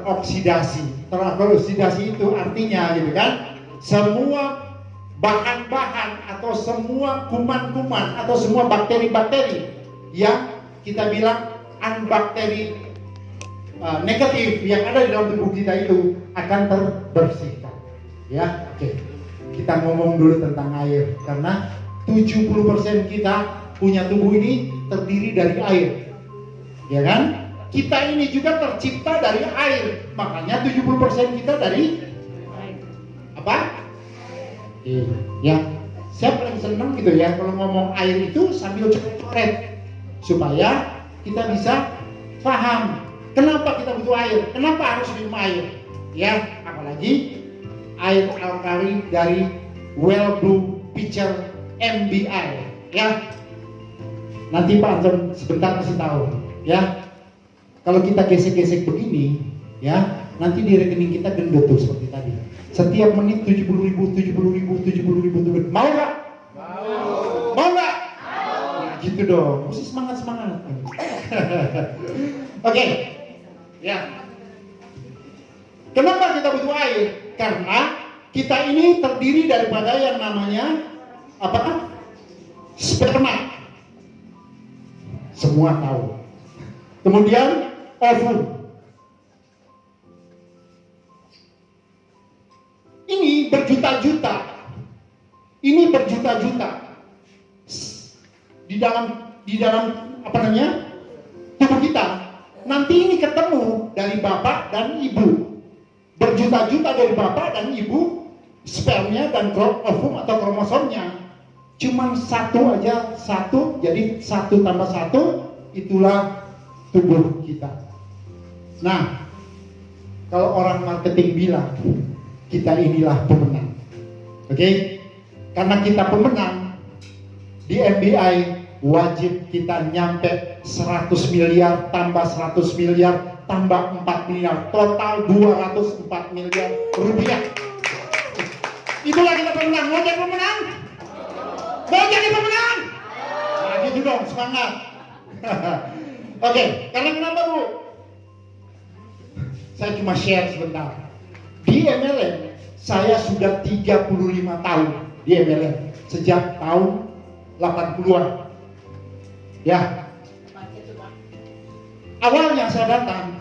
teroksidasi. Teroksidasi itu artinya gitu kan, semua bahan-bahan atau semua kuman-kuman atau semua bakteri-bakteri yang kita bilang unbakteri negatif yang ada di dalam tubuh kita itu akan terbersihkan. Ya, oke. Kita ngomong dulu tentang air karena 70% kita punya tubuh ini terdiri dari air. Ya kan? Kita ini juga tercipta dari air. Makanya 70% kita dari apa? Ya. Saya paling senang gitu ya kalau ngomong air itu sambil coret-coret supaya kita bisa paham kenapa kita butuh air, kenapa harus minum air. Ya, apalagi air alkali dari Well Blue Pitcher MBI. Ya. Nanti Pak Anton sebentar kasih tahu, ya. Kalau kita gesek-gesek begini, ya, nanti di rekening kita gendut tuh seperti tadi. Setiap menit 70.000. Mau nggak? Mau nggak? Ya, gitu dong. Mesti semangat. Oke, ya. Kenapa kita butuh air? Karena kita ini terdiri daripada yang namanya apa? Sperma. Semua tahu. Kemudian ovum. Ini berjuta-juta. Di dalam apa namanya? Tubuh kita. Nanti ini ketemu dari bapak dan ibu. Berjuta-juta dari bapak dan ibu, spermnya dan ovum atau kromosomnya. Cuman satu aja, jadi 1 tambah 1 itulah tubuh kita. Nah, kalau orang marketing bilang kita inilah pemenang, oke? Karena kita pemenang di MBI wajib kita nyampe 100 miliar tambah 100 miliar tambah 4 miliar, total 204 miliar rupiah. Itulah kita pemenang. Mau jadi pemenang? Mau jadi pemenang? Nah, gitu dong, semangat. Oke, karena kenapa Bu? Saya cuma share sebentar. Di MLM, saya sudah 35 tahun di MLM. Sejak tahun 80-an. Ya. Awalnya saya datang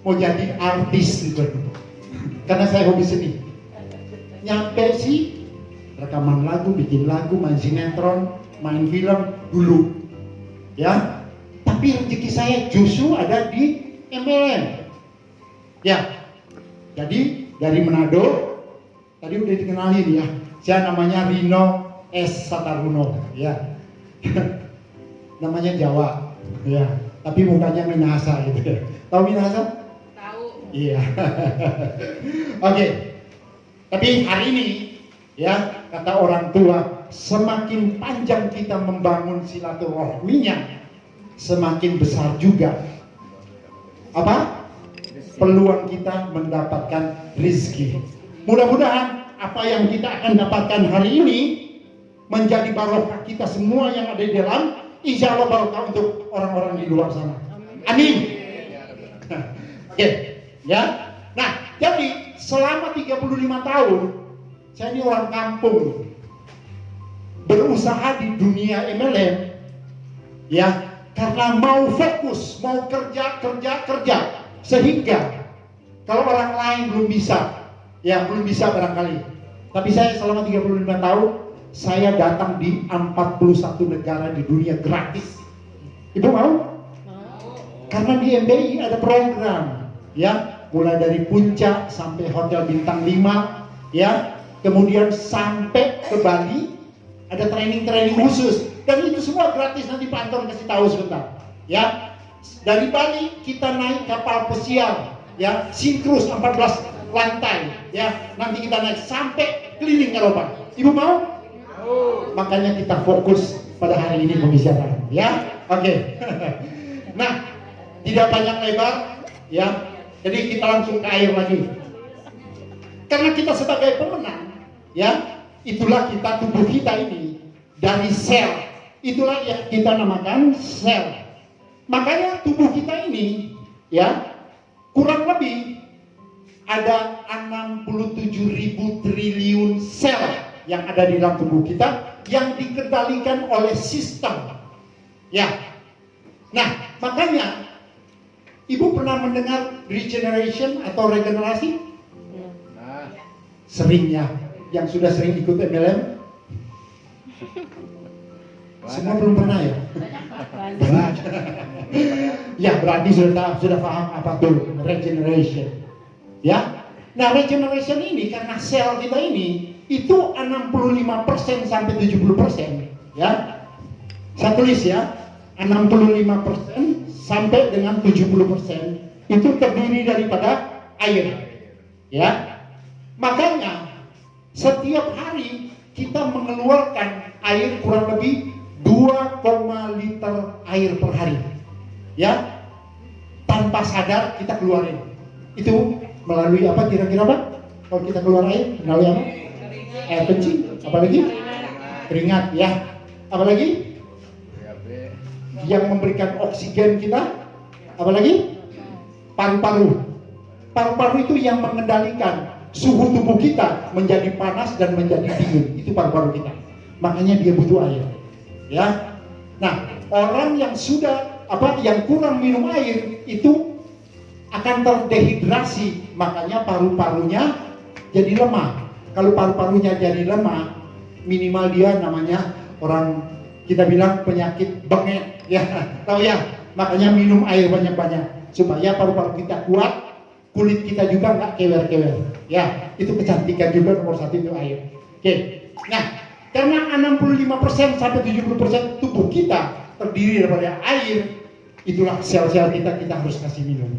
mau jadi artis gitu. Karena saya hobi seni. Nyampe sih rekaman lagu, bikin lagu, main sinetron, main film dulu. Ya. Tapi rezeki saya justru ada di MLM. Ya. Jadi dari Manado tadi udah dikenalin ya. Saya namanya Rino S. Sataruno ya. Namanya Jawa. Ya. Tapi mukanya Minahasa gitu ya. Tahu Minahasa? Tahu. Iya. Oke. Tapi hari ini ya, kata orang tua, semakin panjang kita membangun silaturahminya, semakin besar juga apa? Peluang kita mendapatkan rezeki. Mudah-mudahan apa yang kita akan dapatkan hari ini menjadi barokah kita semua yang ada di dalam. Insya Allah barokah untuk orang-orang di luar sana. Amin. Oke, ya. Nah, jadi selama 35 tahun saya ini orang kampung berusaha di dunia MLM ya, karena mau fokus, mau kerja sehingga kalau orang lain belum bisa barangkali. Tapi saya selama 35 tahun saya datang di 41 negara di dunia gratis. Ibu mau? Karena di MBI ada program ya, mulai dari puncak sampai hotel bintang 5 ya, kemudian sampai ke Bali ada training khusus dan itu semua gratis. Nanti Pak Anton kasih tahu sebentar ya. Dari Bali kita naik kapal pesiar ya, Sinkrus 14 lantai ya, nanti kita naik sampai keliling Eropa. Ibu mau? Makanya kita fokus pada hari ini pembicaraan ya. Oke. Nah, tidak banyak lebar ya. Jadi kita langsung ke air lagi. Karena kita sebagai pemenang ya, itulah kita, tubuh kita ini dari sel. Itulah yang kita namakan sel. Makanya tubuh kita ini ya kurang lebih ada 67.000 triliun sel yang ada di dalam tubuh kita yang dikendalikan oleh sistem. Ya. Nah, makanya Ibu pernah mendengar regeneration atau regenerasi? Sering ya. Yang sudah sering ikut MLM? Semua belum pernah ya? Ya, berarti sudah paham apa tuh regeneration. Ya. Nah, regeneration ini karena sel kita ini itu 65% sampai 70%, ya. Saya tulis ya, 65% sampai dengan 70% itu terdiri daripada air. Ya. Makanya setiap hari kita mengeluarkan air kurang lebih 2, liter air per hari. Ya. Tanpa sadar kita keluarin. Itu melalui apa kira-kira Pak? Kalau kita keluar air, melalui apa? Air kencing, apalagi? Keringat ya. Apalagi? Yang memberikan oksigen kita, apalagi? Paru-paru. Paru-paru itu yang mengendalikan suhu tubuh kita menjadi panas dan menjadi dingin. Itu paru-paru kita. Makanya dia butuh air. Ya. Nah, orang yang yang kurang minum air itu akan terdehidrasi, makanya paru-parunya jadi lemah. Kalau paru-parunya jadi lemah, minimal dia namanya orang kita bilang penyakit bengek, ya, tahu ya. Makanya minum air banyak-banyak supaya paru-paru kita kuat, kulit kita juga nggak kewer-kewer. Ya, itu kecantikan juga nomor 1 itu air. Oke. Nah, karena 65% sampai 70% tubuh kita terdiri daripada air, itulah sel-sel kita harus kasih minum.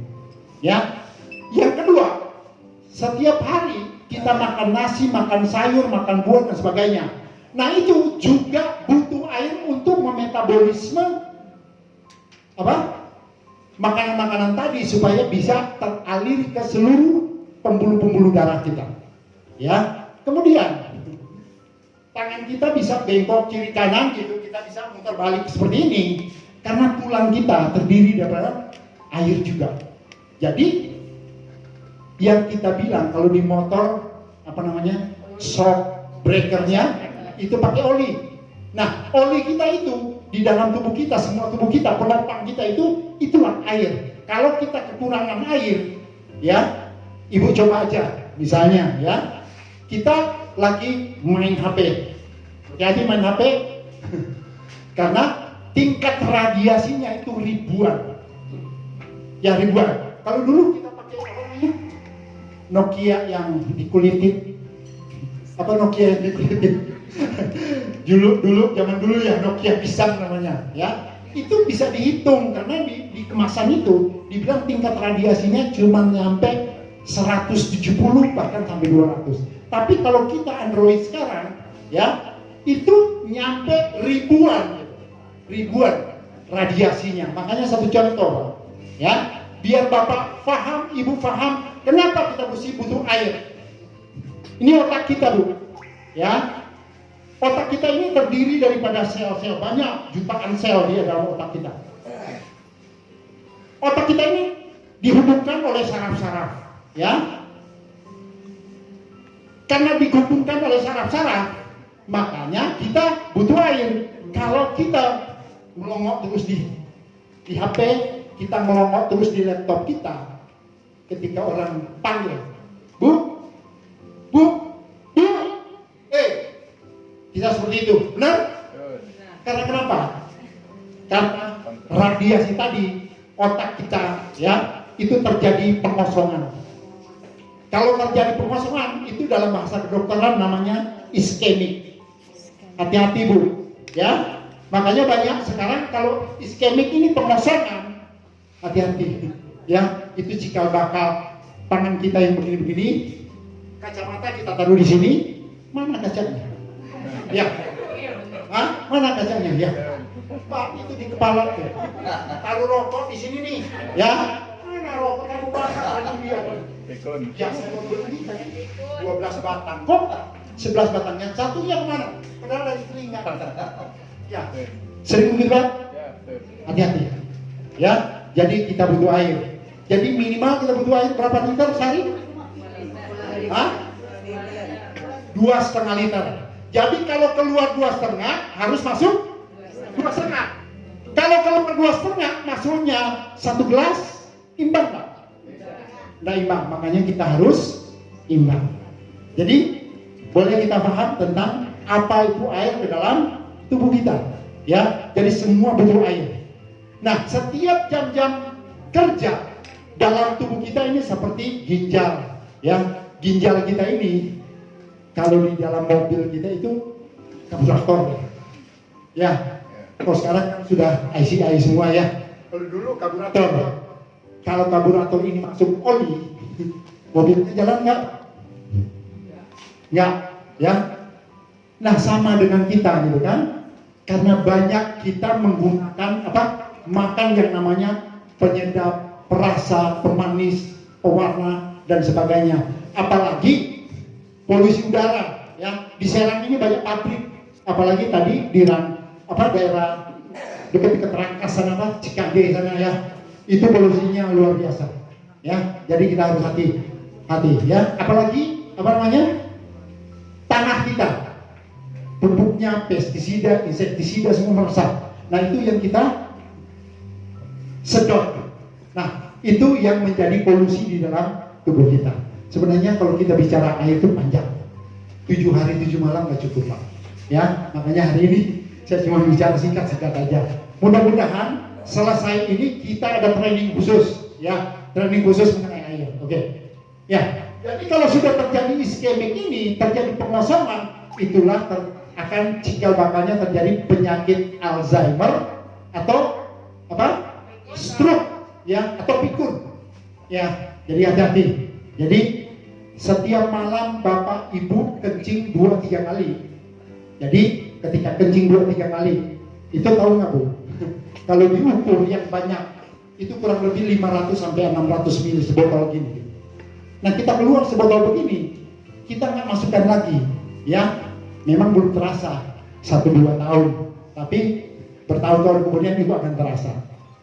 Ya. Yang kedua, setiap hari kita makan nasi, makan sayur, makan buah dan sebagainya. Nah, itu juga butuh air untuk memetabolisme makanan-makanan tadi supaya bisa teralir ke seluruh pembuluh-pembuluh darah kita. Ya. Kemudian tangan kita bisa bengkok kiri kanan gitu, kita bisa muter balik seperti ini karena tulang kita terdiri daripada air juga. Jadi yang kita bilang kalau di motor shock breakernya itu pakai oli. Nah, oli kita itu di dalam tubuh kita, semua tubuh kita, penopang kita itulah air. Kalau kita kekurangan air, ya, Ibu coba aja, misalnya, ya, kita lagi main HP. Jadi main HP karena tingkat radiasinya itu ribuan. Ya, ribuan. Kalau dulu kita pakai Nokia yang dikulitin. Apa Nokia yang dikulitin? dulu zaman dulu ya Nokia pisang namanya, ya. Itu bisa dihitung karena di kemasan itu dibilang tingkat radiasinya cuma nyampe 170 bahkan sampai 200. Tapi kalau kita Android sekarang, ya, itu nyampe ribuan radiasinya. Makanya satu contoh, ya, biar Bapak paham, Ibu paham, kenapa kita mesti butuh air. Ini otak kita, Bu. Ya. Otak kita ini terdiri daripada sel-sel, banyak jutaan sel di dalam otak kita. Otak kita ini dihubungkan oleh saraf-saraf, ya. Karena dihubungkan oleh saraf-saraf, makanya kita butuh air. Kalau kita melongok terus di HP, kita melongok terus di laptop kita, ketika orang panggil, Bu, kita seperti itu, benar? Karena kenapa? Karena radiasi tadi, otak kita, ya, itu terjadi pengosongan. Kalau terjadi pengosongan, itu dalam bahasa kedokteran namanya iskemik. Hati-hati, Bu, ya. Makanya banyak sekarang kalau iskemik ini pengosongan, hati-hati, ya. Itu cikal bakal tangan kita yang begini-begini, kacamata kita taruh di sini, mana kacanya? Ya, mana kacanya? Ya, Pak, itu di kepala tuh. Taruh rokok di sini nih, ya. Mana rokok kamu bakar lagi dia? Ya, saya mau beli 12 batang. Kok 11 batang? Yang satunya kemana? Padahal dari telinga. Ya, sering begitu, Pak? Hati-hati. Ya, jadi kita butuh air. Jadi minimal kita butuh air berapa liter sehari? Hah? 2,5 liter. Jadi kalau keluar 2,5 harus masuk 2,5. Kalau keluar 2,5 masuknya 1 gelas, imbang nggak? Nggak imbang, makanya kita harus imbang. Jadi boleh kita paham tentang apa itu air ke dalam tubuh kita, ya. Jadi semua butuh air. Nah, setiap jam-jam kerja dalam tubuh kita ini seperti ginjal, ya. Ginjal kita ini kalau di dalam mobil kita itu karburator, ya. Kalau sekarang kan sudah ICI semua, ya. Kalau dulu karburator. Kalau karburator ini masuk oli, mobilnya jalan nggak? Nggak, ya. Nah, sama dengan kita, gitu kan? Karena banyak kita menggunakan makan yang namanya penyedap, perasa, pemanis, pewarna dan sebagainya. Apalagi polusi udara, ya. Di Serang ini banyak pabrik, apalagi tadi di daerah dekat Rangkas sana, Cikande sana, ya. Itu polusinya luar biasa, ya. Jadi kita harus hati-hati, ya. Apalagi tanah kita, pupuknya pestisida, insektisida semua meresap. Nah, itu yang kita sedot. Nah, itu yang menjadi polusi di dalam tubuh kita. Sebenarnya kalau kita bicara air itu panjang, 7 hari 7 malam nggak cukup, Pak. Ya, makanya hari ini saya cuma bicara singkat aja. Mudah-mudahan selesai ini kita ada training khusus, ya, training khusus mengenai air. Oke. Ya, jadi kalau sudah terjadi iskemik ini, terjadi pengosongan, itulah akan cikal bakalnya terjadi penyakit Alzheimer atau stroke, ya, atau pikun, ya. Jadi hati-hati. Jadi setiap malam Bapak Ibu kencing 2-3 kali. Jadi ketika kencing 2-3 kali, itu tahu nggak, Bu? Kalau diukur yang banyak, itu kurang lebih 500 sampai 600 ml sebotol gini. Nah, kita keluar sebotol begini, kita nggak masukkan lagi, ya. Memang belum terasa 1-2 tahun, tapi bertahun-tahun kemudian itu akan terasa,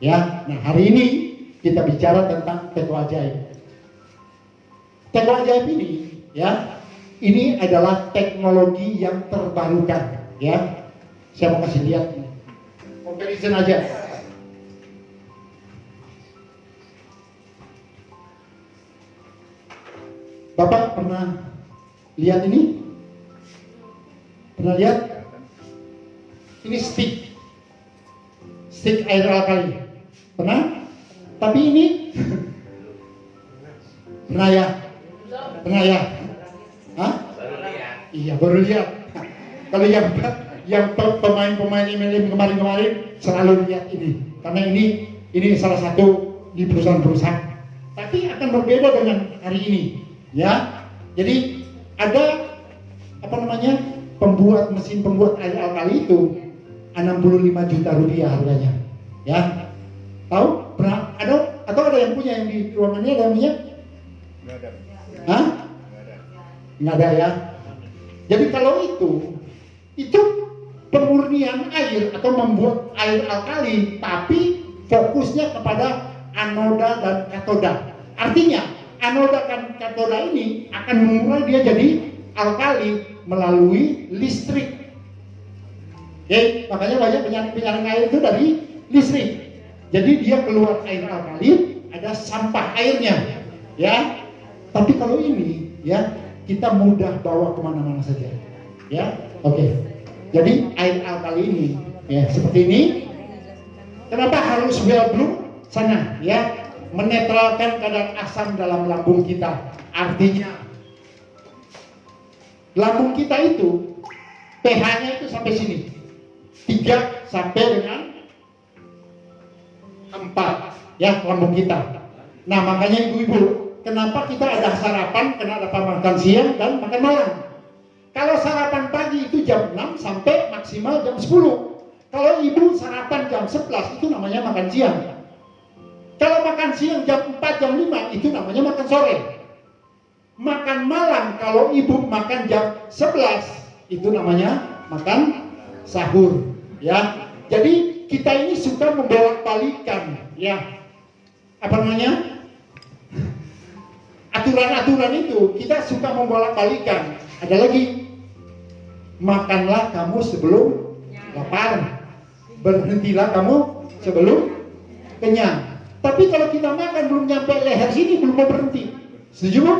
ya. Nah, hari ini kita bicara tentang teko ajaib. Teko ajaib ini, ya, ini adalah teknologi yang terbarukan, ya. Saya mau kasih lihat ini. Comparison aja. Bapak pernah lihat ini? Pernah lihat? Ini stick air alkali. Pernah? Tapi ini pernah ya? Pernah ya? Hah? Iya, baru lihat. Kalau yang pemain-pemain MLM kemarin selalu lihat ini, karena ini salah satu di perusahaan-perusahaan. Tapi akan berbeda dengan hari ini, ya. Jadi ada mesin pembuat air alkali itu 65 juta rupiah harganya, ya. Tahu? Pernah ada atau ada yang punya, yang di ruangannya ada yang punya? Nggak ada. Hah? Nggak ada, ya. Jadi kalau itu pemurnian air atau membuat air alkali, tapi fokusnya kepada anoda dan katoda. Artinya anoda dan katoda ini akan mengurai dia jadi alkali melalui listrik. Oke, makanya banyak penyaring air itu dari listrik. Jadi dia keluar air alkali, ada sampah airnya, ya. Tapi kalau ini, ya, kita mudah bawa kemana-mana saja, ya. Oke. Jadi air alkali ini, ya, seperti ini. Kenapa harus well blue sana, ya, menetralkan kadar asam dalam lambung kita. Artinya lambung kita itu pH-nya itu sampai sini, 3 sampai dengan 4, ya, lambung kita. Nah, makanya ibu-ibu, kenapa kita ada sarapan, kenapa makan siang dan makan malam? Kalau sarapan pagi itu jam 6 sampai maksimal jam 10. Kalau ibu sarapan jam 11 itu namanya makan siang. Kalau makan siang jam 4, jam 5 itu namanya makan sore. Makan malam kalau ibu makan jam 11 itu namanya makan sahur, ya. Jadi kita ini suka membolak-balikan, ya. aturan-aturan itu kita suka membolak-balikan. Ada lagi, makanlah kamu sebelum lapar, berhentilah kamu sebelum kenyang. Tapi kalau kita makan belum nyampe leher sini, belum mau berhenti. Setuju bu?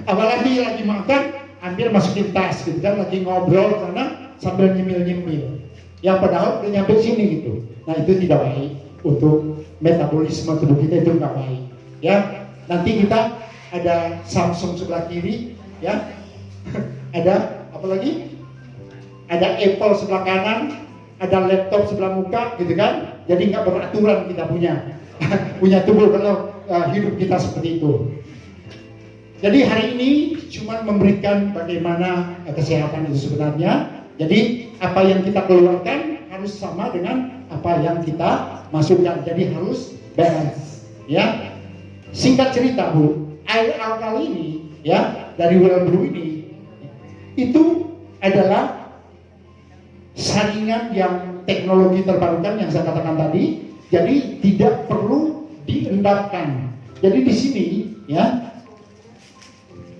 Apalagi lagi makan, hampir masukin tas gitu kan, lagi ngobrol karena sambil nyemil-nyemil. Yang padahal udah nyampe sini gitu. Nah itu tidak baik untuk metabolisme tubuh kita, itu nggak baik. Ya, nanti kita ada Samsung sebelah kiri, ya, ada apa lagi? Ada Apple sebelah kanan, ada laptop sebelah muka, gitu kan? Jadi nggak beraturan kita punya tubuh kalau hidup kita seperti itu. Jadi hari ini cuma memberikan bagaimana kesehatan itu sebenarnya. Jadi apa yang kita keluarkan harus sama dengan apa yang kita masukkan. Jadi harus balance, ya. Singkat cerita bu, air alkali ini, ya, dari Well Brew ini, itu adalah saringan yang teknologi terbarukan yang saya katakan tadi. Jadi tidak perlu diendapkan. Jadi di sini, ya,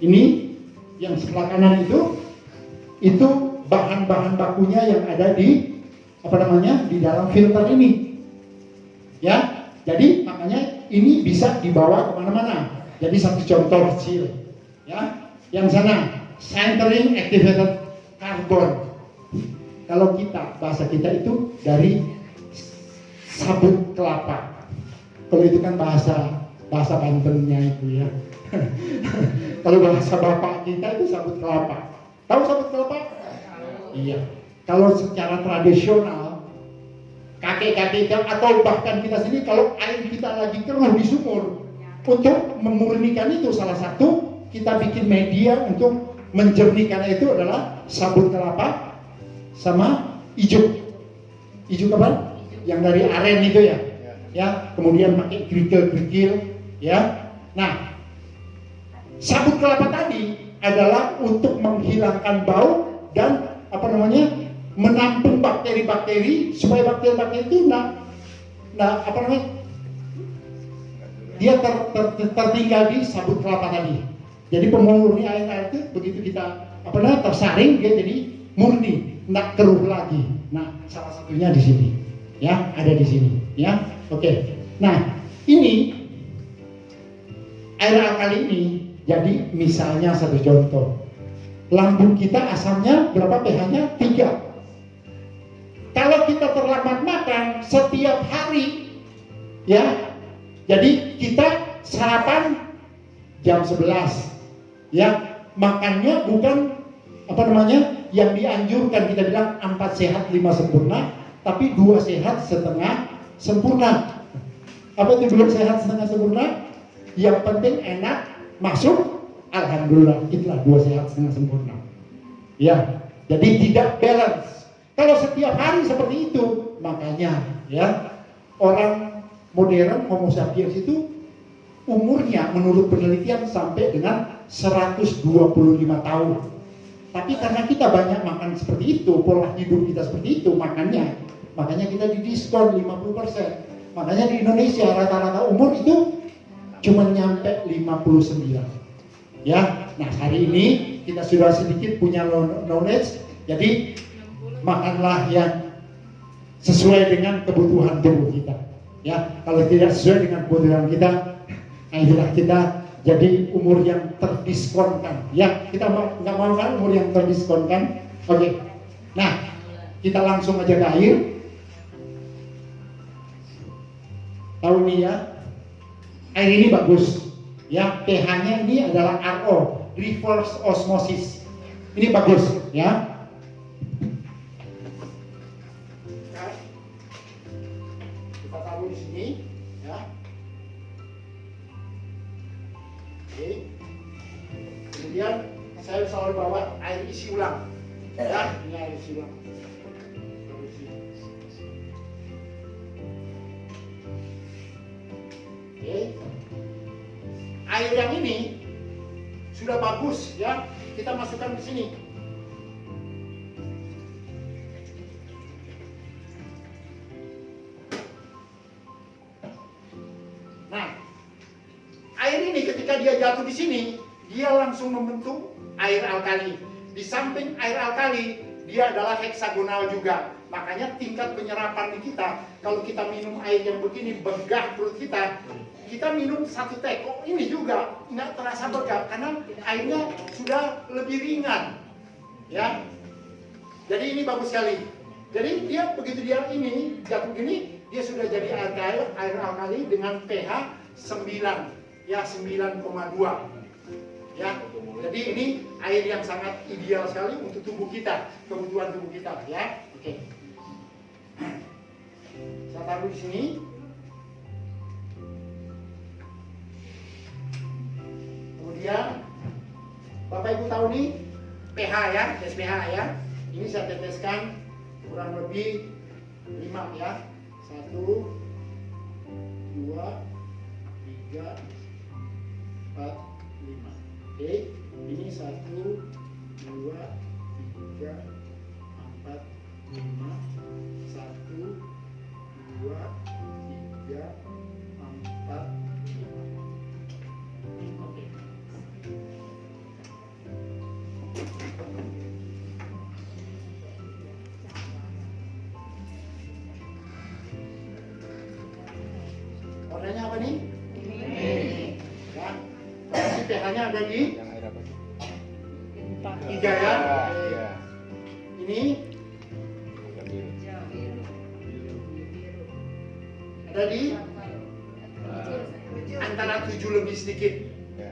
ini yang sebelah kanan itu bahan-bahan bakunya yang ada di di dalam filter ini, ya. Jadi makanya ini bisa dibawa kemana-mana. Jadi satu contoh kecil, ya. Yang sana centering activated carbon. Kalau kita bahasa kita itu dari sabut kelapa. Kalau itu kan bahasa Bantennya itu, ya. Kalau bahasa bapak kita itu sabut kelapa. Tahu sabut kelapa? Iya. Kalau secara tradisional, kakek-kakek kita atau bahkan kita sendiri, kalau air kita lagi keruh di sumur, untuk memurnikan itu salah satu kita bikin media untuk menjernihkan itu adalah sabut kelapa sama ijuk apa? Yang dari aren itu, ya. Ya, kemudian pakai kerikil, ya. Nah, sabut kelapa tadi adalah untuk menghilangkan bau dan menampung bakteri-bakteri supaya bakteri-bakteri itu dia tertinggal di sabut kelapa tadi. Jadi pemurni air itu begitu kita tersaring, dia jadi murni, nggak keruh lagi. Nah, salah satunya di sini, ya, ada di sini, ya. Oke. Nah, ini air alkali ini, jadi misalnya satu contoh, lambung kita asamnya berapa, pH-nya 3. Kalau kita terlambat makan setiap hari, ya, jadi kita sarapan jam 11, ya, makannya bukan yang dianjurkan, kita bilang 4 sehat 5 sempurna, tapi 2 sehat setengah sempurna. Apa itu belum sehat setengah sempurna? Yang penting enak, masuk, alhamdulillah, itulah 2 sehat setengah sempurna. Ya, jadi tidak balance. Kalau setiap hari seperti itu, makanya, ya, orang modern Homo sapiens itu umurnya menurut penelitian sampai dengan 125 tahun. Tapi karena kita banyak makan seperti itu, pola hidup kita seperti itu, makanya kita didiskon 50%. Makanya di Indonesia rata-rata umur itu cuma nyampe 59. Ya, nah hari ini kita sudah sedikit punya knowledge, jadi makanlah yang sesuai dengan kebutuhan tubuh kita. Ya, kalau tidak sesuai dengan kebutuhan kita, akhirnya kita jadi umur yang terdiskonkan. Ya, kita nggak mau kan umur yang terdiskonkan. Oke. Nah, kita langsung aja ke air. Tahu nih, ya, air ini bagus. Ya, pH-nya ini adalah RO, reverse osmosis. Ini bagus, ya. Kita taruh di sini, ya. Oke. Kemudian saya selalu bawa air isi ulang. Ya, ini air isi ulang. Oke. Air yang ini sudah bagus, ya. Kita masukkan ke sini. Nah, air ini ketika dia jatuh di sini, dia langsung membentuk air alkali. Di samping air alkali, dia adalah heksagonal juga. Makanya tingkat penyerapan di kita, kalau kita minum air yang begini, begah perut kita, kita minum 1 teko ini juga nggak terasa begah karena airnya sudah lebih ringan, ya. Jadi ini bagus sekali. Jadi dia begitu dia ini jatuh gini, dia sudah jadi air alkali dengan pH 9, ya 9,2, ya. Jadi ini air yang sangat ideal sekali untuk tubuh kita, kebutuhan tubuh kita, ya. Oke. Saya taruh di sini. Kemudian Bapak Ibu tahu nih pH ya, tes pH ya. Ini saya teteskan kurang lebih 5 ya. 1, 2, 3, 4, 5. Oke, ini 1, 2, 3, 4, 5. 1, 2, 3, 4, 5. Oke. Warnanya apa nih? Ini. Ya. Berarti pH-nya ada di 3 ya. Iya. Ini ada di antara 7 lebih sedikit.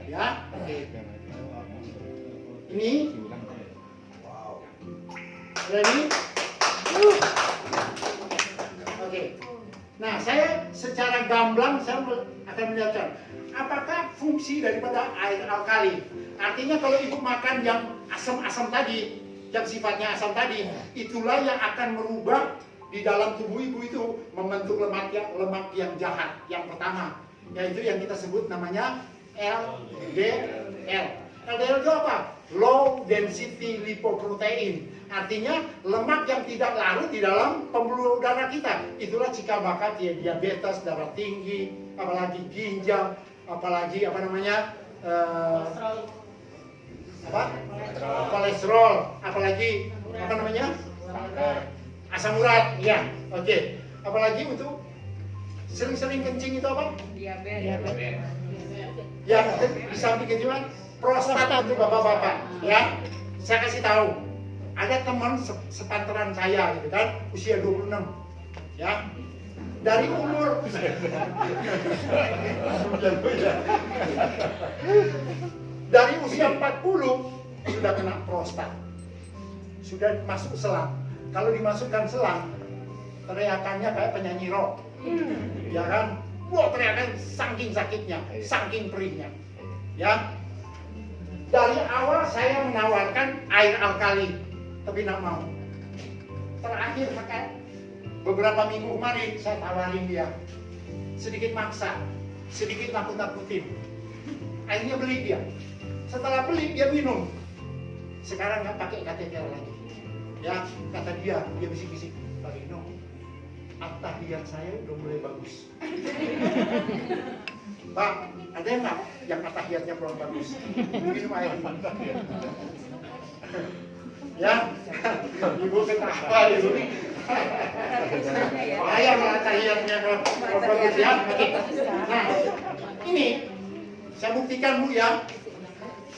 Ya. Oke. Ini ada di Oke. Nah, saya secara gamblang saya akan melihatkan apakah fungsi daripada air alkali. Artinya kalau ibu makan yang asam-asam tadi, yang sifatnya asam tadi, itulah yang akan merubah di dalam tubuh ibu itu membentuk lemak yang jahat. Yang pertama, yaitu yang kita sebut namanya LDL. LDL itu apa? Low density lipoprotein. Artinya lemak yang tidak larut di dalam pembuluh darah kita. Itulah cikal bakal diabetes, darah tinggi, apalagi ginjal, apalagi apa namanya kolesterol, apalagi apa namanya asam urat, ya. Oke. Apalagi untuk sering-sering kencing itu apa? Diabetes. Ya, di samping itu kan prostat untuk bapak-bapak, ya. Saya kasih tahu. Ada teman sepantaran saya gitu kan, usia 26, ya. Dari umur dari usia 40 sudah kena prostat. Sudah masuk selang. Kalau dimasukkan selang, teriakannya kayak penyanyi rock. Ya kan? Wah, teriakan saking sakitnya, saking perihnya. Ya. Dari awal saya menawarkan air alkali, tapi nggak mau. Terakhir beberapa minggu kemarin saya tawarin dia, sedikit maksa, sedikit nakut-nakutin. Akhirnya beli dia. Setelah beli dia minum. Sekarang nggak pakai kateter lagi. Ya, kata dia bisik-bisik, Pak Ino, tahiyat saya udah mulai bagus. Pak, ada nggak yang tahiyatnya kurang bagus? Minum air. Ya, ibu ketawa ibu. Saya malah tahiyatnya kurang bagus ya. Oke. Nah, ini saya buktikan Bu ya.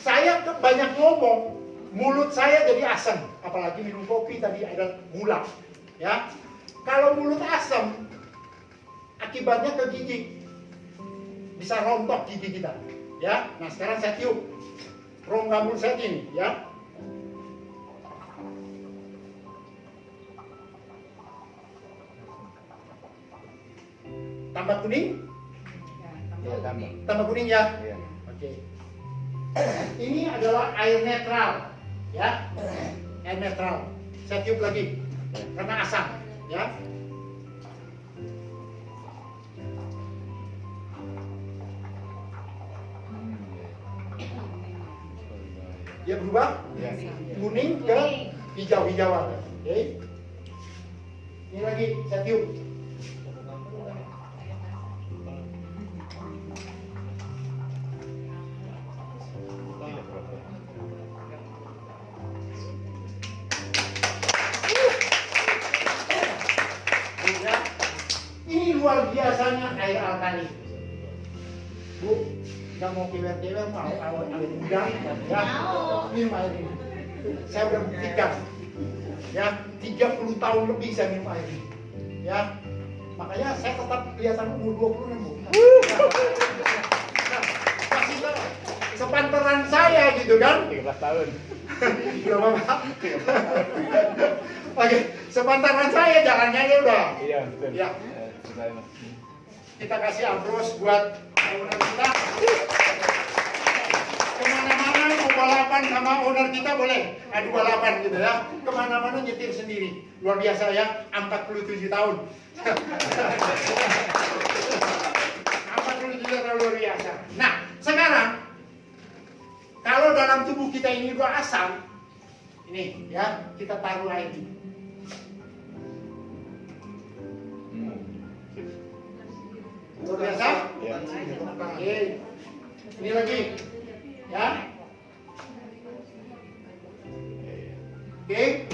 Saya banyak ngomong, mulut saya jadi asam. Apalagi minum kopi tadi ada gula. Ya, kalau mulut asam, akibatnya ke gigi. Bisa rontok gigi kita. Ya, nah sekarang saya tiup rongga mulut saya ini, ya. Tambah kuning? Ya, Tambah kuning ya? Iya. Oke. Ini adalah air netral, ya. Air netral. Saya tiup lagi karena asam, ya. Dia berubah Iya. kuning ke hijau-hijauan. Oke. Ini lagi saya tiup. misalnya air alkali, Bu, nggak mau kewer-kewer, mau awet muda, ya, minum air ini. Saya udah buktikan, ya, 30 tahun lebih saya minum air ini, ya. Makanya saya tetap kelihatan umur 26, Bu. Nah, kasih tahu, sepantaran saya gitu kan. 13 tahun. Berapa, Pak? Oke, sepantaran saya jalannya ya udah. Iya, betul. Ya. Selesai, Mas. Kita kasih aplaus buat owner kita. Kemana-mana mau balapan sama owner kita boleh. Adu balapan gitu ya. Kemana-mana nyetir sendiri. Luar biasa ya, 47 tahun. 47 tahun luar biasa. Nah, sekarang kalau dalam tubuh kita ini dua asam, ini ya, kita taruh air ini. Luar biasa? Ya. Oke. Ini lagi. Ya. Oke.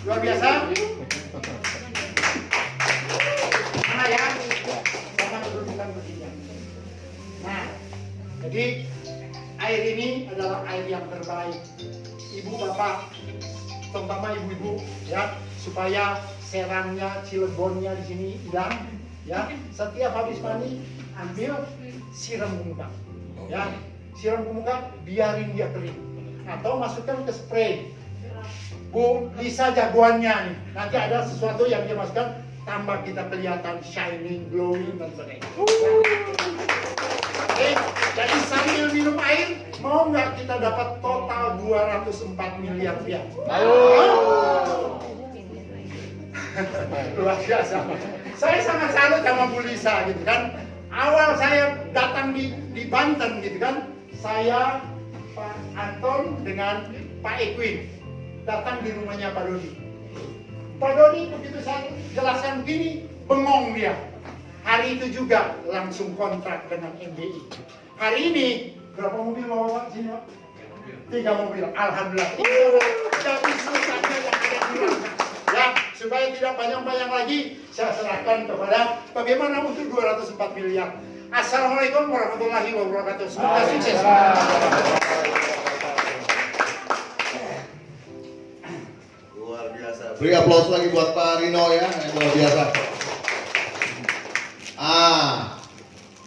Luar biasa? Nah ya. Sama kedudukan bertiga. Nah, jadi air ini adalah air yang terbaik. Ibu bapak, terutama ibu-ibu, ya, supaya serangnya, Cilegonnya di sini hilang. Ya, setiap habis mandi ambil siram ke muka, ya, siram ke muka, biarin dia kering, atau masukkan ke spray. Bu, bisa jagoannya nih. Nanti ada sesuatu yang dia masukkan, tambah kita kelihatan shining, glowing dan sebagainya. Oke, jadi sambil minum air, mau nggak kita dapat total 204 miliar rupiah? Luar biasa. Saya sangat salut sama Bu Lisa gitu kan. Awal saya datang di Banten gitu kan, saya, Pak Anton dengan Pak Ekwin datang di rumahnya Pak Dodi. Pak Dodi begitu saya jelaskan gini, bengong dia. Hari itu juga langsung kontrak dengan MBI. Hari ini berapa mobil mau Pak sini Pak? 3 mobil. Alhamdulillah. Jadi susahnya yang ada di belakang. Ya, supaya tidak panjang-panjang lagi, saya serahkan kepada bagaimana untuk 204 miliar. Assalamualaikum warahmatullahi wabarakatuh. Semoga sukses. Luar biasa. Beri aplaus lagi buat Pak Rino ya, yang luar biasa.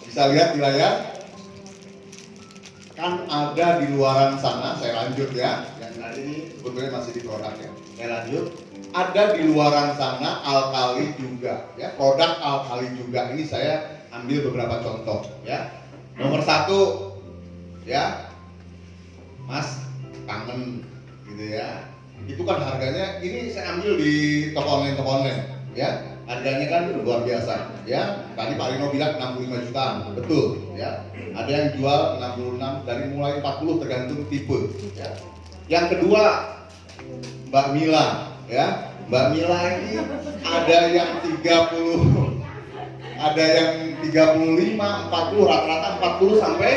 Bisa lihat di layar. Kan ada di luaran sana, saya lanjut ya. Yang tadi ini sebetulnya masih di produk ya. Saya lanjut. Ada di luaran sana alkali juga ya, produk alkali juga. Ini saya ambil beberapa contoh ya. Nomor 1 ya, Mas kangen gitu ya. Itu kan harganya, ini saya ambil di toko online ya. Harganya kan luar biasa ya. Tadi Pak Rino bilang 65 jutaan, betul ya. Ada yang jual 66, dari mulai 40 tergantung tipe ya. Yang kedua, Mbak Mila ya. Mbak Mila ini ada yang 30, ada yang 35, 40, rata-rata 40 sampai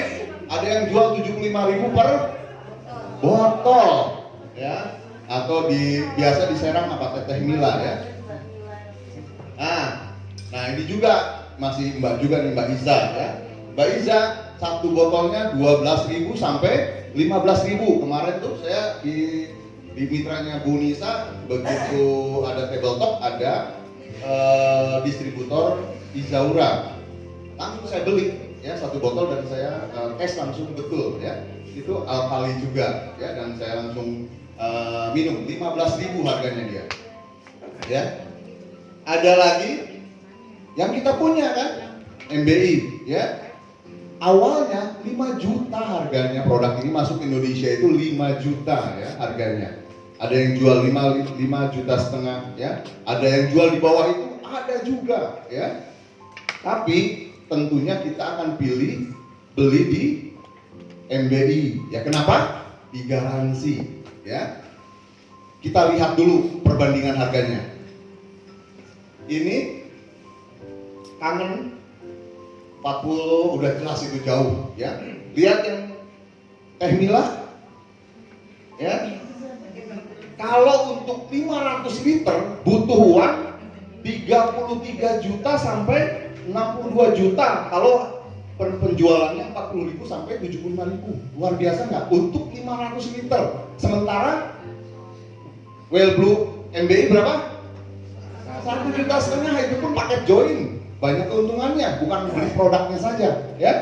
ada yang jual 75.000 per botol ya. Atau biasa di Serang apa, Teteh Mila ya. Nah ini juga masih Mbak juga nih, Mbak Iza ya. Mbak Iza satu botolnya 12.000 sampai 15.000. Kemarin tuh saya di mitranya Bu Nisa, begitu ada tabletop, ada distributor Izaura, langsung saya beli ya satu botol dan saya tes langsung, betul ya. Itu alkali juga ya, dan saya langsung minum. 15.000 harganya dia ya. Ada lagi yang kita punya kan, MBI ya. Awalnya 5 juta harganya, produk ini masuk Indonesia itu 5 juta ya harganya. Ada yang jual 5 juta setengah ya. Ada yang jual di bawah itu, ada juga ya. Tapi tentunya kita akan pilih beli di MBI ya. Kenapa? Digaransi ya. Kita lihat dulu perbandingan harganya. Ini kangen 40 udah jelas itu jauh ya. Lihat yang Teh Mila ya. Kalau untuk 500 liter butuh uang 33 juta sampai 62 juta kalau penjualannya 40.000 sampai 75.000. Luar biasa nggak? Untuk 500 liter. Sementara Well Blue MBI berapa? 1,5 juta, itu pun paket join. Banyak keuntungannya, bukan beli produknya saja, ya.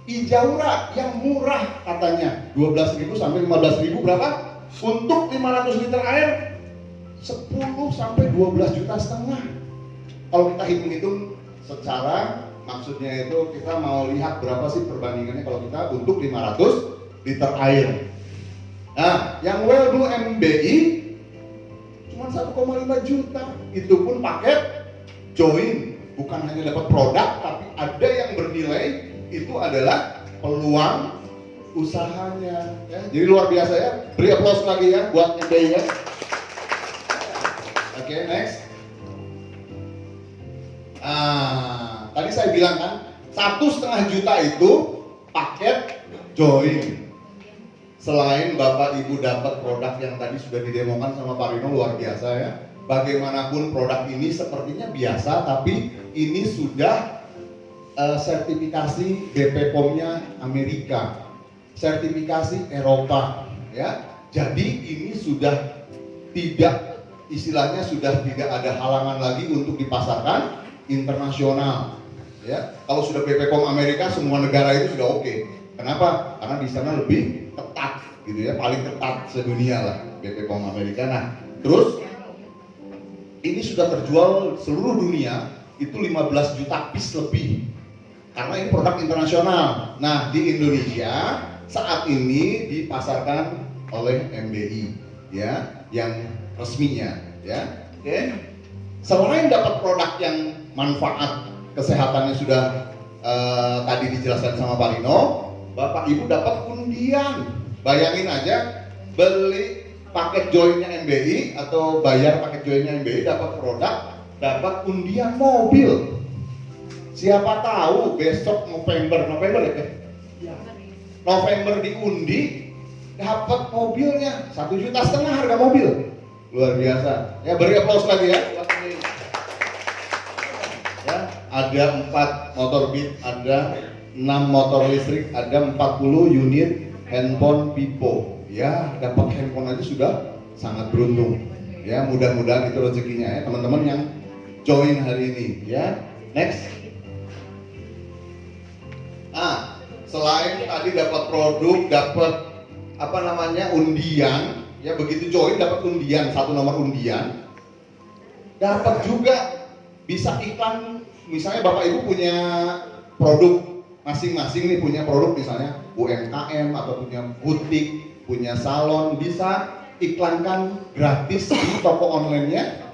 Ijaura yang murah katanya 12.000 sampai 15.000 berapa? Untuk 500 liter air 10 sampai 12 juta setengah. Kalau kita hitung-hitung secara, maksudnya itu kita mau lihat berapa sih perbandingannya kalau kita untuk 500 liter air. Nah, yang Well Blue MBI cuma 1,5 juta. Itu pun paket join, bukan hanya dapat produk, tapi ada yang bernilai, itu adalah peluang usahanya. Ya. Jadi luar biasa ya. Beri aplaus lagi ya buat MBI ya. Oke, next. Tadi saya bilang kan 1,5 juta itu paket join. Selain Bapak Ibu dapat produk yang tadi sudah didemokan sama Pak Rino, luar biasa ya. Bagaimanapun produk ini sepertinya biasa, tapi ini sudah sertifikasi BP POM-nya Amerika, sertifikasi Eropa, ya. Jadi ini sudah tidak, istilahnya sudah tidak ada halangan lagi untuk dipasarkan internasional, ya. Kalau sudah BP POM Amerika, semua negara itu sudah oke. Kenapa? Karena di sana lebih ketat, gitu ya, paling ketat sedunia lah BP POM Amerika. Nah, terus ini sudah terjual seluruh dunia itu 15 juta piece lebih. Karena ini produk internasional. Nah, di Indonesia saat ini dipasarkan oleh MBI, ya, yang resminya, ya. Oke. Selain dapat produk yang manfaat kesehatannya sudah tadi dijelaskan sama Pak Rino, Bapak Ibu dapat undian. Bayangin aja, beli paket joinnya MBI atau bayar paket joinnya MBI, dapat produk, dapat undian mobil. Siapa tahu besok November ya? November diundi, dapat mobilnya 1,5 juta harga mobil. Luar biasa. Ya, beri aplaus lagi ya. Ya, ada 4 motor Beat, ada 6 motor listrik, ada 40 unit handphone Vivo. Ya, dapat handphone aja sudah sangat beruntung. Ya, mudah-mudahan itu rezekinya ya teman-teman yang join hari ini. Ya, next. Selain tadi dapat produk, dapat undian, ya begitu join dapat undian, 1 nomor undian. Dapat juga bisa iklan, misalnya Bapak Ibu punya produk masing-masing nih, punya produk misalnya UMKM atau punya butik, punya salon, bisa iklankan gratis di toko online-nya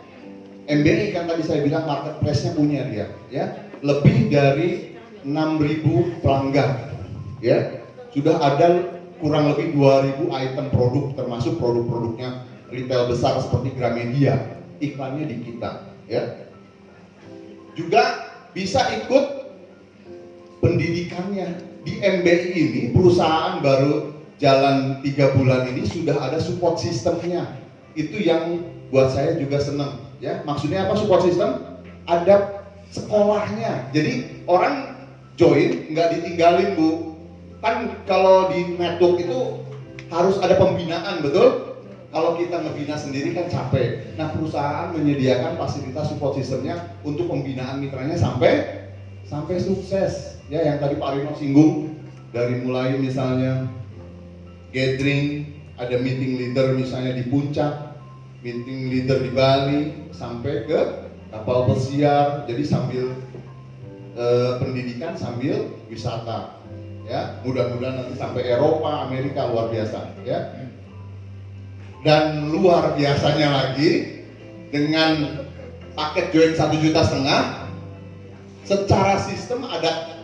MBI. Kan tadi saya bilang marketplace-nya punya dia, ya. Lebih dari 6.000 pelanggan. Ya, sudah ada kurang lebih 2.000 item produk, termasuk produk-produknya retail besar seperti Gramedia, iklannya di kita, ya. Juga bisa ikut pendidikannya di MBI ini. Perusahaan baru jalan 3 bulan ini sudah ada support sistemnya. Itu yang buat saya juga senang, ya. Maksudnya apa support system? Ada sekolahnya, jadi orang join nggak ditinggalin, Bu. Kan kalau di network itu harus ada pembinaan, betul? Kalau kita ngebina sendiri kan capek. Nah, perusahaan menyediakan fasilitas support sistemnya untuk pembinaan mitranya sampai sukses. Ya, yang tadi Pak Rino singgung, dari mulai misalnya gathering, ada meeting leader misalnya di Puncak, meeting leader di Bali, sampai ke kapal pesiar. Jadi sambil pendidikan sambil wisata. Ya, mudah-mudahan nanti sampai Eropa, Amerika, luar biasa, ya. Dan luar biasanya lagi, dengan paket join 1,5 juta, secara sistem ada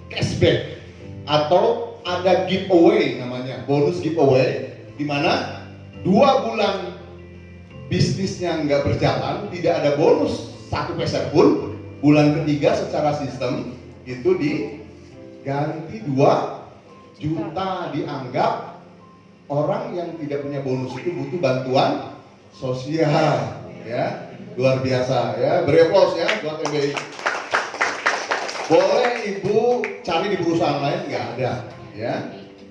cashback atau ada giveaway, namanya bonus giveaway, di mana 2 bulan bisnisnya nggak berjalan, tidak ada bonus 1 peser pun. Bulan ketiga secara sistem itu diganti 2 juta, dianggap orang yang tidak punya bonus itu butuh bantuan sosial, ya. Luar biasa ya, beri aplaus ya buat MBI. Boleh ibu cari di perusahaan lain, nggak ada ya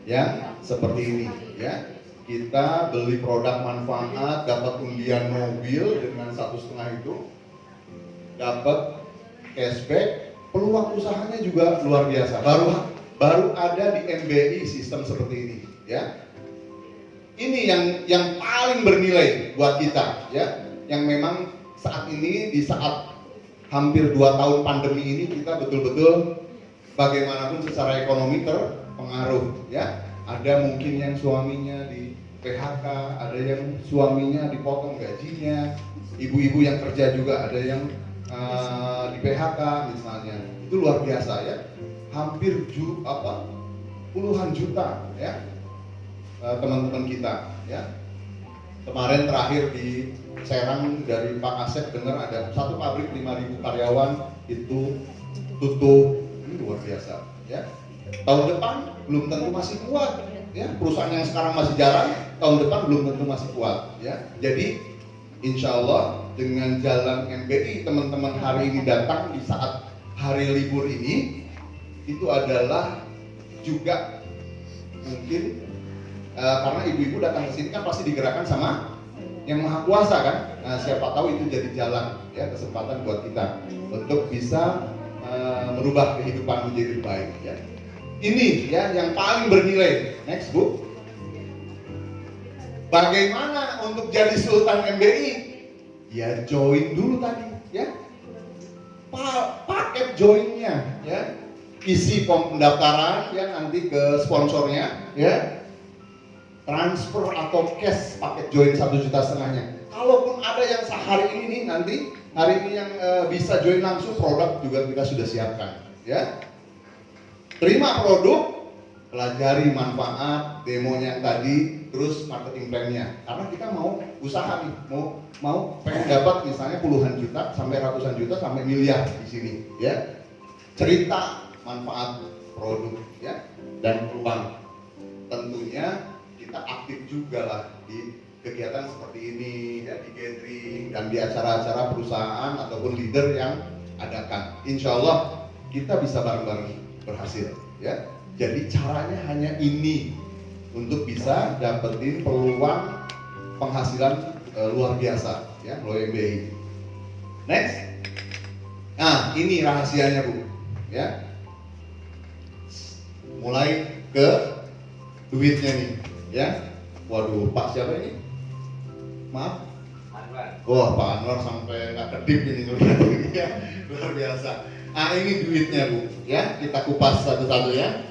yang seperti ini ya. Kita beli produk manfaat, dapat undian mobil dengan 1,5 itu, dapat cashback, peluang usahanya juga luar biasa. Baru ada di MBI sistem seperti ini ya. Ini yang paling bernilai buat kita ya, yang memang saat ini di saat hampir 2 tahun pandemi ini kita betul-betul bagaimanapun secara ekonomi terpengaruh ya. Ada mungkin yang suaminya di PHK, ada yang suaminya dipotong gajinya, ibu-ibu yang kerja juga ada yang di PHK misalnya. Itu luar biasa ya. Hampir puluhan juta ya teman-teman kita ya. Kemarin terakhir di Serang dari Pak Asep dengar ada satu pabrik 5.000 karyawan itu tutup. Ini luar biasa ya. Tahun depan belum tentu masih kuat ya. Perusahaan yang sekarang masih jarang, tahun depan belum tentu masih kuat ya. Jadi insya Allah dengan jalan MBI teman-teman hari ini datang di saat hari libur ini, itu adalah juga mungkin karena ibu-ibu datang ke sini kan pasti digerakkan sama yang maha kuasa kan. Nah, siapa tahu itu jadi jalan ya, kesempatan buat kita untuk bisa merubah kehidupan menjadi lebih baik ya. Ini ya yang paling bernilai. Next Bu. Bagaimana untuk jadi Sultan MBI? Ya join dulu tadi ya. Paket joinnya ya. Isi form pendaftaran ya, nanti ke sponsornya ya. Transfer atau cash paket join 1,5 juta. Kalaupun ada yang hari ini nih, nanti hari ini yang bisa join langsung, produk juga kita sudah siapkan ya. Terima produk, pelajari manfaat, demonya yang tadi, terus marketing plan-nya. Karena kita mau usaha nih, mau pengen dapat misalnya puluhan juta sampai ratusan juta sampai miliar di sini ya. Cerita manfaat produk ya dan peluang. Tentunya kita aktif juga lah di kegiatan seperti ini ya, di gathering dan di acara-acara perusahaan ataupun leader yang adakan. Insya Allah kita bisa bareng-bareng berhasil ya. Jadi caranya hanya ini untuk bisa dapetin peluang penghasilan luar biasa ya melalui MBI. Next. Nah, ini rahasianya Bu ya. Mulai ke duitnya nih ya. Waduh, Pak siapa ini? Maaf. Anwar. Wah, Pak Anwar sampai nggak kedip ini ya. Luar biasa. Nah, ini duitnya Bu ya. Kita kupas satu-satu ya.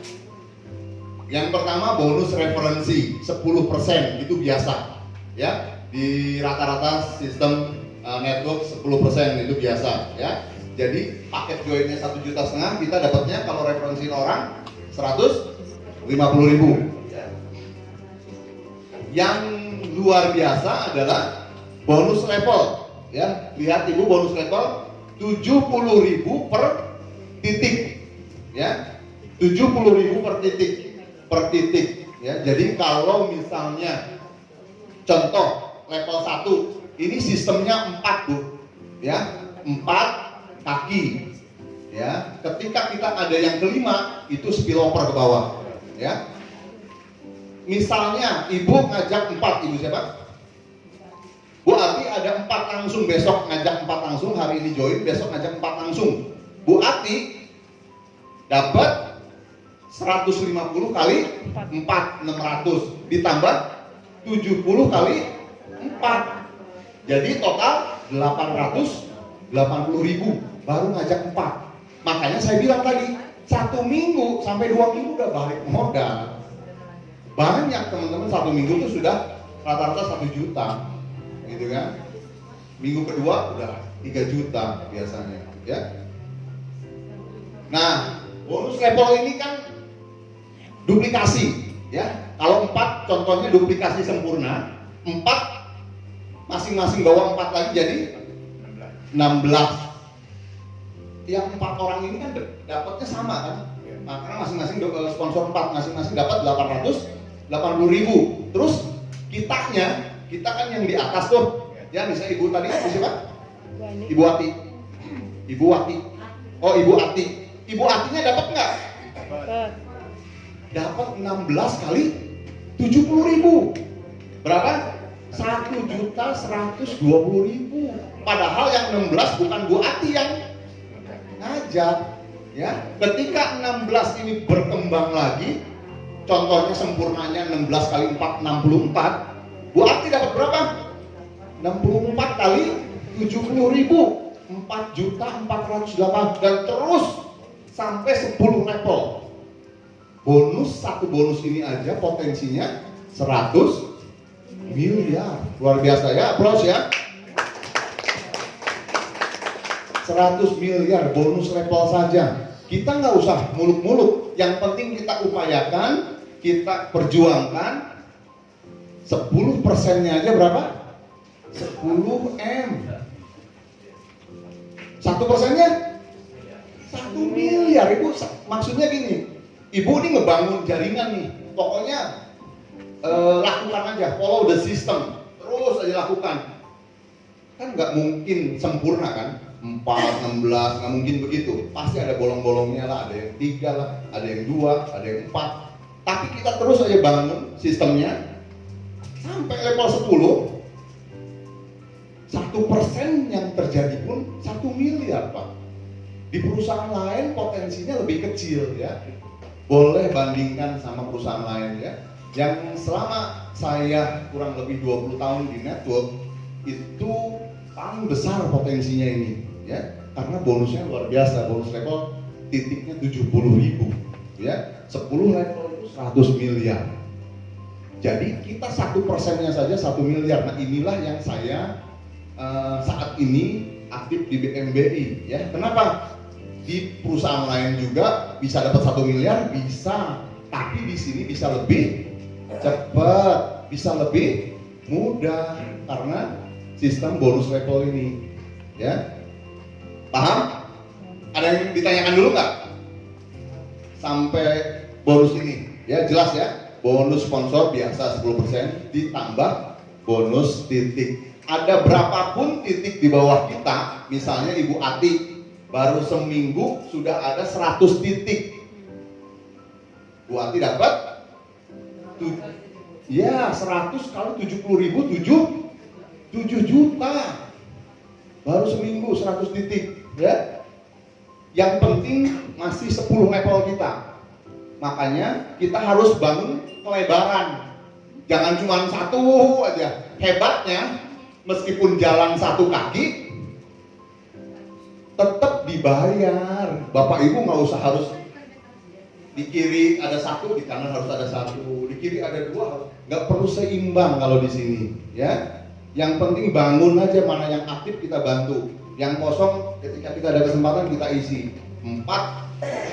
Yang pertama bonus referensi 10% itu biasa ya. Di rata-rata sistem network 10% itu biasa ya. Jadi paket joinnya 1,5 juta kita dapatnya kalau referensi orang 150.000 ya. Yang luar biasa adalah bonus level ya. Lihat Ibu, bonus level 70.000 per titik ya. 70.000 per titik ya. Jadi kalau misalnya contoh level 1 ini sistemnya 4 Bu ya. 4 kaki ya. Ketika kita ada yang kelima itu spillover ke bawah ya. Misalnya ibu ngajak 4, ibu siapa? Bu Ati ada 4 langsung, besok ngajak 4 langsung, hari ini join, besok ngajak 4 langsung. Bu Ati dapat 150 kali 4, 600 ditambah 70 kali 4. Jadi total 880.000 baru ngajak 4. Makanya saya bilang tadi 1 minggu sampai 2 minggu udah balik modal. Banyak teman-teman 1 minggu itu sudah rata-rata 1 juta gitu kan. Minggu kedua udah 3 juta biasanya ya. Nah, bonus level ini kan duplikasi ya. Kalau 4 contohnya duplikasi sempurna, 4 masing-masing bawa 4 lagi jadi 16. Yang 4 orang ini kan dapatnya sama kan. Nah, karena masing-masing sponsor 4 masing-masing dapat 880.000. Terus kita kan yang di atas tuh ya, misalnya ibu tadi siapa? Ibu Ati. Ibu Ati. Oh, Ibu Ati. Ibu Atinya dapat nggak? Dapat 16 kali 70.000. Berapa? 1.120.000. Padahal yang 16 bukan Bu Ati yang ngajak, ya. Ketika 16 ini berkembang lagi, contohnya sempurnanya 16 kali 4 64. Bu Ati dapat berapa? 64 kali 70.000, 4.408, dan terus sampai 10 level. Satu bonus ini aja potensinya 100 miliar. Luar biasa ya, applause ya. 100 miliar bonus level saja. Kita nggak usah muluk-muluk. Yang penting kita upayakan, kita perjuangkan. 10%-nya aja berapa? 10 M. 1%-nya 1 miliar. Ibu maksudnya gini, Ibu ini ngebangun jaringan nih. Pokoknya lakukan aja, follow the system, terus aja lakukan. Kan nggak mungkin sempurna kan? 4, 16, nggak mungkin begitu. Pasti ada bolong-bolongnya lah, ada yang 3 lah, ada yang 2, ada yang 4. Tapi kita terus aja bangun sistemnya sampai level 10. 1% yang terjadi pun 1 miliar, Pak. Di perusahaan lain potensinya lebih kecil ya. Boleh bandingkan sama perusahaan lain ya. Yang selama saya kurang lebih 20 tahun di network itu paling besar potensinya ini ya, karena bonusnya luar biasa. Bonus level titiknya 70.000 ya, 10 level itu 100 miliar. Jadi kita 1%-nya saja 1 miliar. Nah inilah yang saya saat ini aktif di BMBI ya. Kenapa? Di perusahaan lain juga bisa dapat 1 miliar, bisa, tapi di sini bisa lebih cepat, bisa lebih mudah karena sistem bonus level ini ya. Paham? Ada yang ditanyakan dulu nggak sampai bonus ini ya? Jelas ya, bonus sponsor biasa 10% ditambah bonus titik. Ada berapapun titik di bawah kita, misalnya Ibu Ati baru seminggu sudah ada 100 titik. Bu Ati dapat ya 100 kali 70.000, 7 juta. Baru seminggu 100 titik ya. Yang penting masih 10 level kita. Makanya kita harus bangun pelebaran. Jangan cuma satu aja. Hebatnya meskipun jalan 1 kaki tetap dibayar. Bapak Ibu nggak usah harus di kiri ada 1, di kanan harus ada 1, di kiri ada 2, nggak perlu seimbang kalau di sini ya. Yang penting bangun aja, mana yang aktif kita bantu, yang kosong ketika kita ada kesempatan kita isi. 4,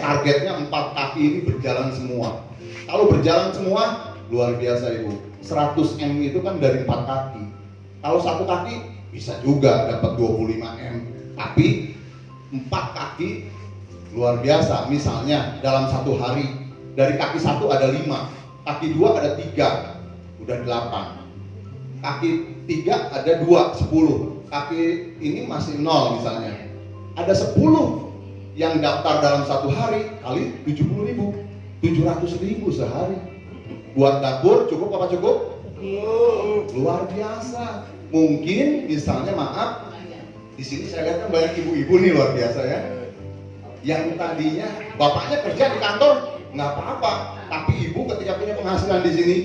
targetnya 4 kaki ini berjalan semua. Kalau berjalan semua luar biasa Ibu. 100 M itu kan dari 4 kaki. Kalau 1 kaki bisa juga dapat 25 M. Tapi 4 kaki luar biasa. Misalnya dalam 1 hari dari kaki 1 ada 5, kaki 2 ada 3, udah 8. Kaki 3 ada 2, 10. Kaki ini masih 0 misalnya. Ada 10 yang daftar dalam 1 hari kali 70.000, 700.000 sehari. Buat dapur cukup apa cukup? Luar biasa. Mungkin misalnya maaf, di sini saya lihat kan banyak ibu-ibu nih luar biasa ya. Yang tadinya bapaknya kerja di kantor nggak apa-apa, tapi ibu ketika punya penghasilan di sini